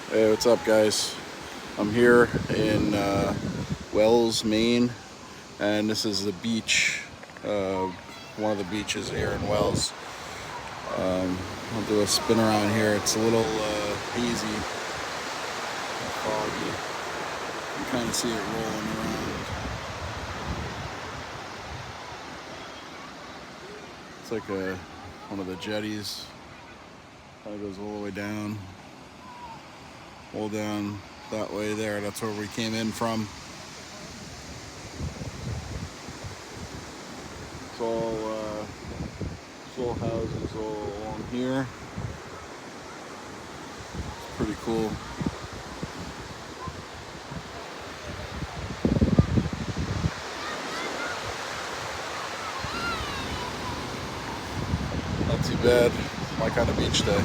Hey, what's up, guys? I'm here in Wells, Maine, and this is the beach, uh, one of the beaches here in Wells. I'll do a spin around here. It's a little hazy, foggy. You can kind of see it rolling around. It's like one of the jetties. Kind of goes all the way down, all down that way there. That's where we came in from. It's all houses all along here. It's pretty cool. Not too bad. My kind of beach day.